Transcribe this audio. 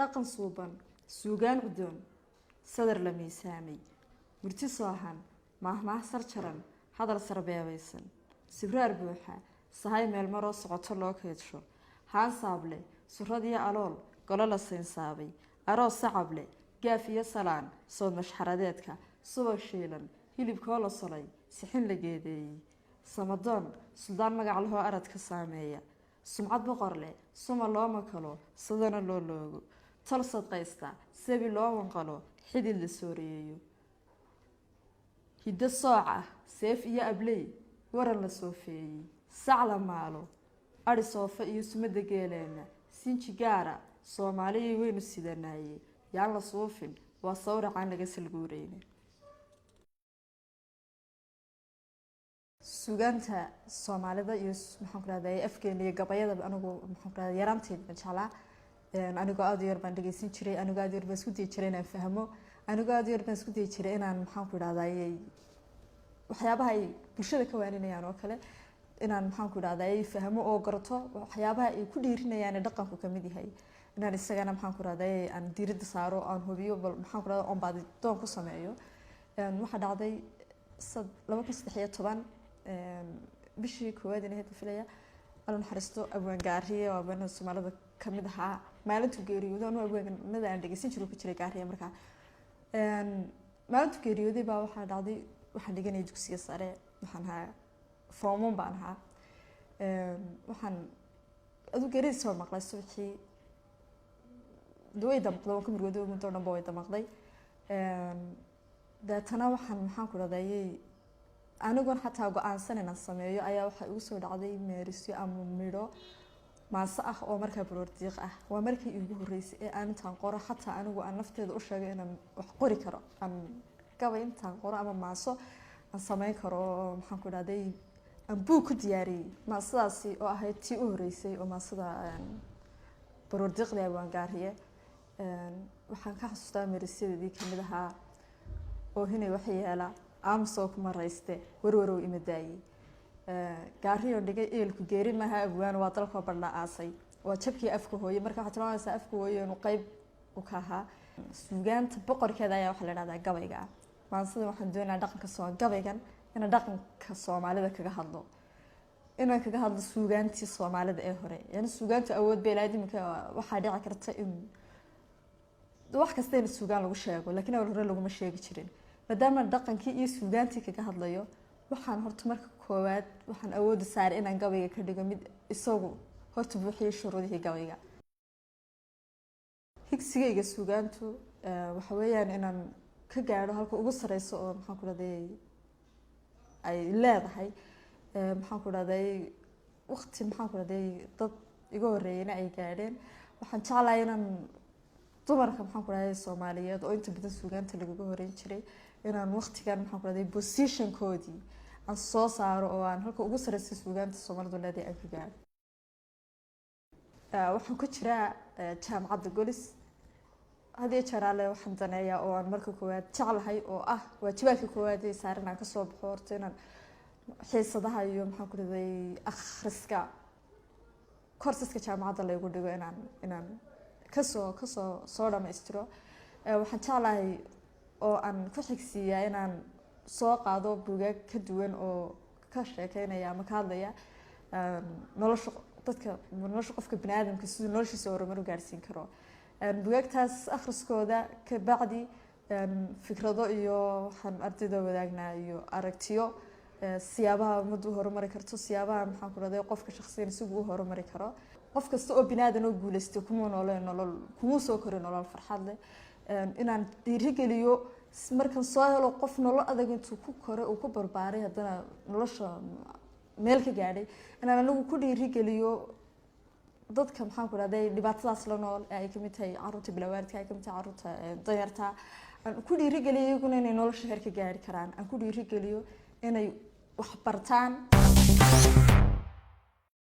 dhaqan suuban suugaan udoon sadar la miisaamay murti soohan maahmaah sarjaran hadal sarbeebaysan sibraar buuxa sahay meel maroo socoto loo keedsho haan saable surradiyo alool golo la siinsaabay aroos sacable gaaf iyo salaan sood mashxaradeedka subag shiilan hilibkoo la solay sixin la geedeeyey samadoon suldaan magac lahoo arad ka saameeya sumcad boqor leh suma loo makalo sidana loo loogo tol sadqaysta sabi loo wanqalo xidid la sooreeyo hiddo sooc ah seef iyo abley waran la soofeeyey sac la maalo ari soofa iyo sumada geeleena sinji gaara soomaaliya weynu sidanaaye yaan la suufin waa sawracaan laga salguureyne suugaanta Soomaalida iyo maxaan ku raadayay afkeena iyo gabayada anigu maxaan ku raadayay yaraanteedna jeclaa anigu aad yar baan dhageysan jiray anigu aad yar baan isku dii jiray inaan fahmo anigu aad yar baan isku dii jiray inaan maxaan ku raadayay waxyaabaha ay bulshada ka waaninayaan oo kale inaan maxaan ku raadayay fahmo oo garto waxyaabaha ay ku dhiirinayaan dhaqanku kamid yahay inaan isagana maxaan ku raadayay aan diirada saaro aan hubiyo bal maxaan ku raadayay on baad doon ku sameeyo waxa dhacday 2013 bishii koowaad inay hadda filaya alun xaristo abwaan gaariye oo bana Soomaalida kamid ahaa maalintu geeriyooday oo abwaanada aan dhageysan jiray ku jiray gaariye markaa maalintu geeriyooday baa waxa dhacday waxaan dhiganay dugsiga sare waxaan ahaa form 1 baan ahaa waxaan adu geeriyay soo maqlay subaxii dawayda maqlay ka murugooday muddo dhan baa way damaqday daatana waxaan maxaan ku raadayay anigu xataa go'aansan inaan sameeyo ayaa waxa igu soo dhacday meerisyo ama midho maasa ah oo markaa baroordiiq ah waa markii ugu horeysay ee aan intaan qoro xataa anigu aan nafteeda u sheegay inaan wax qori karo aan gabay intaan qoro ama maaso aan sameyn karo maxaan ku raadayay aan buug ku diyaariyay maasadaasi oo ahayd tii u horeysay oo maasada baroordiiqda waan gaariye waxaan ka xasuustaa meerisyadii kamid ahaa oo hinay wax yeela amso kuma rayste warwarow imadaayay gaariyo dhigay eelku geeri maaha abwaan waa dalka badla aasay waa jabkii afka hooye marka waxa tilmaamaysaa afka hooye inuu qayb u ka ahaa suugaanta boqorkeeda ayaa waxa la yiraahdaa gabayga maansada waxaan doonayaa dhaqanka soo gabaygan in dhaqanka Soomaalida kaga hadlo inaan kaga hadlo suugaantii Soomaalida ee hore yani suugaanta awood beelaadimka waxa dhici karta in wax kasta in suugaan lagu sheego laakiin hore lagu ma sheegi jirin maadaama dhaqankii iyo suugaantii kaga hadlayo waxaan horta marka koowaad waxaan awood saar inaan gabayga ka dhigo mid isagu horta buuxiyo shuruudihii gabayga higsigayga suugaantu waxa weeyaan inaan ka gaaro halka ugu sareyso oo maxaan ku raadayay ay leedahay maxaan ku raadayay waqti maxaan ku raadayay dad iga horeeyayna ay gaadheen waxaan jeclahay inaan dumarka maxaan ku raadayay Soomaaliyeed oo inta badan suugaanta lagu horeyn jiray inaan waqtigan maxaan ku raadayay position koodi aan soo saaro oo aan halka ugu sareyso suugaanta Soomaalida leedahay aan ka gaaro waxaan ku jiraa jaamacadda Golis hadii jaraale waxaan daneeyaa oo aan marka koowaad jeclahay oo ah waajibaadka koowaad ee saaran aan ka soo baxo horta inaan xiisadaha iyo maxaan ku raadayay akhriska courseska jaamacadda lagu dhigo inaan kasoo dhamaystiro waxaan jeclahay oo aan ku xigsiiyaa inaan soo qaado buugaag ka duwan oo ka sheekeynaya ama ka hadlaya nolosha dadka nolosha qofka bini'aadamka sidoo noloshiisa horumar u gaarsiin karo buugaagtaas akhriskooda ka bacdi fikrado iyo waxaan ardayda wadaagnaa iyo aragtiyo siyaabaha mid u horumari karto siyaabaha maxaan ku raadayay qofka shakhsiyan isagu u horumari karo qof kasta oo bini'aadan oo guuleystay kuma nolol kuma soo kori nolol farxad leh inaan dhiirigeliyo markan soo helo qof nolol adag intuu ku koro oo ku barbaaray hadana nolosha meel ka gaadhay inaan anigu ku dhiirigeliyo dadka maxaan ku raadayay dhibaatadaas la nool ay ka mid tahay carruurta bilawaalka ay ka mid tahay carruurta danyarta aan ku dhiirigeliyo iyaguna inay nolosha heer ka gaari karaan aan ku dhiirigeliyo inay wax bartaan